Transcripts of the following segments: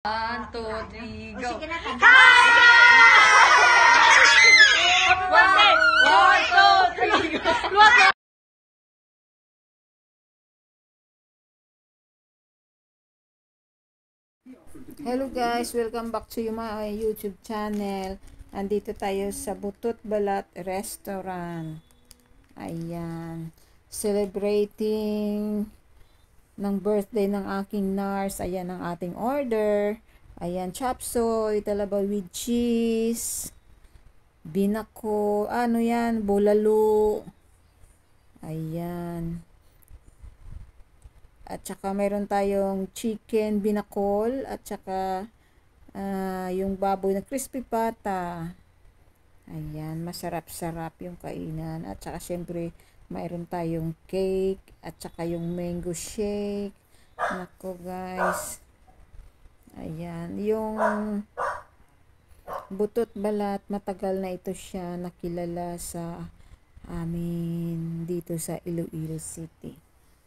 1, 2, 3, go! Sige na, Hi! 1, 2, 3, go! Hello guys, welcome back to my YouTube channel. Andito tayo sa Butot Balat Restaurant. Ayan, celebrating ng birthday ng aking nurse. Ayan ang ating order. Ayan, chop suey, talaba with cheese, binako, ano yan, bulalo. Ayan. At saka mayroon tayong chicken binakol at saka yung baboy na crispy pata. Ayan, masarap-sarap yung kainan. At saka syempre mayroon tayong cake at saka yung mango shake. Nako guys. Ayan, yung Butot Balat, matagal na ito siya nakilala sa amin dito sa Iloilo City.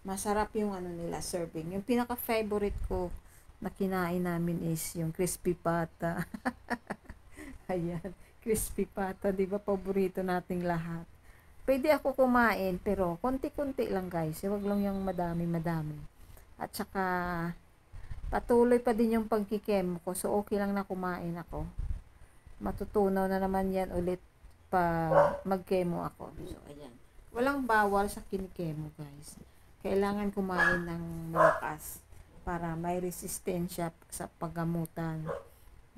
Masarap yung ano nila serving. Yung pinaka-favorite ko na kinain namin is yung crispy pata. Ayan, crispy pata, 'di ba paborito nating lahat. Pwede ako kumain pero konti-konti lang guys. Huwag lang yung madami-madami. At saka patuloy pa din yung pagkikemo ko. So okay lang na kumain ako. Matutunaw na naman yan ulit pa magkemo ako. So ayan. Walang bawal sa kinikemo guys. Kailangan kumain ng malakas para may resistensya sa paggamutan.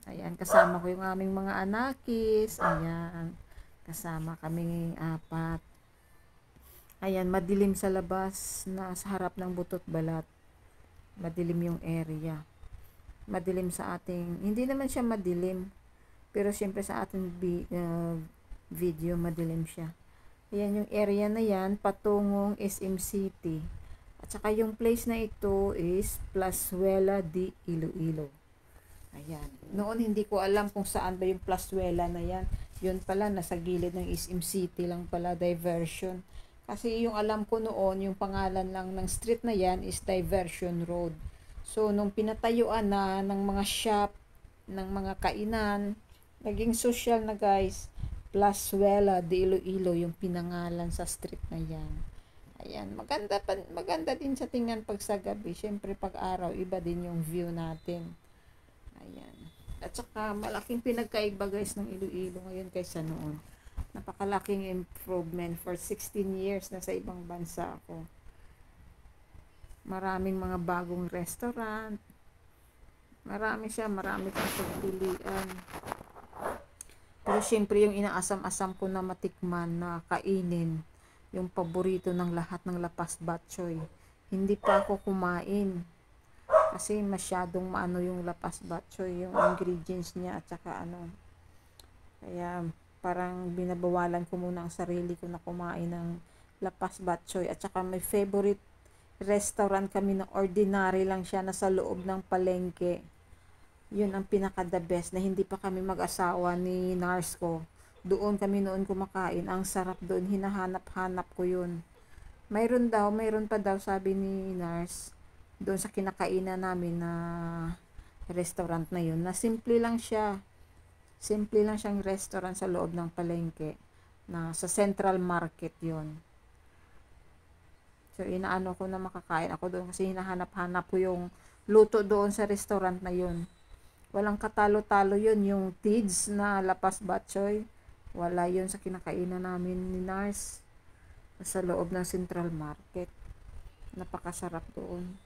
Ayan, kasama ko yung aming mga anakis. Ayan, kasama kaming 4. Ayan, madilim sa labas na sa harap ng Butot Balat. Madilim yung area. Madilim sa ating, hindi naman siya madilim. Pero syempre sa ating video, madilim siya. Ayan yung area na yan, patungong SM City. At saka yung place na ito is Plazuela de Iloilo. Ayan. Noon hindi ko alam kung saan ba yung Plazuela na yan. Yun pala, nasa gilid ng SM City lang pala, diversion. Kasi yung alam ko noon, yung pangalan lang ng street na yan is Diversion Road. So, nung pinatayuan na ng mga shop, ng mga kainan, naging social na guys. Plazuela de Iloilo yung pinangalan sa street na yan. Ayan, maganda din sa tingnan pag sa gabi. Syempre pag araw, iba din yung view natin. Ayan. At saka malaking pinagkaiba guys ng Iloilo ngayon kaysa noon. Napakalaking improvement. For 16 years na sa ibang bansa ako. Maraming mga bagong restaurant. Marami kang pagpilian. Pero syempre yung inaasam-asam ko na matikman na kainin, yung paborito ng lahat ng lapas batchoy. Hindi pa ako kumain. Kasi masyadong maano yung lapas batchoy, yung ingredients niya at saka ano. Kaya parang binabawalan ko muna ang sarili ko na kumain ng lapas batchoy. At saka may favorite restaurant kami na ordinary lang siya na sa loob ng palengke. Yun ang pinaka the best na hindi pa kami mag-asawa ni nurse ko. Doon kami noon kumakain. Ang sarap doon. Hinahanap-hanap ko yun. Mayroon pa daw sabi ni nurse doon sa kinakainan namin na restaurant na yun. Na simple lang siya. Simple lang siyang restaurant sa loob ng palengke. Na sa Central Market yun. So inaano ko na makakain ako doon kasi hinahanap-hanap ko yung luto doon sa restaurant na yun. Walang katalo-talo yun. Yung Tids na lapas batchoy, wala yun sa kinakainan namin ni nurse sa loob ng Central Market. Napakasarap doon.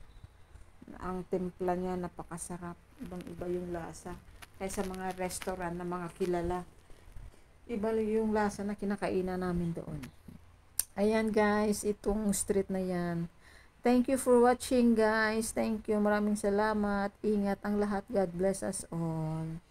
Ang timpla niya napakasarap. Ibang-iba yung lasa. Kaysa mga restaurant na mga kilala. Iba yung lasa na kinakainan namin doon. Ayan guys, itong street na yan. Thank you for watching guys. Thank you. Maraming salamat. Ingat ang lahat. God bless us all.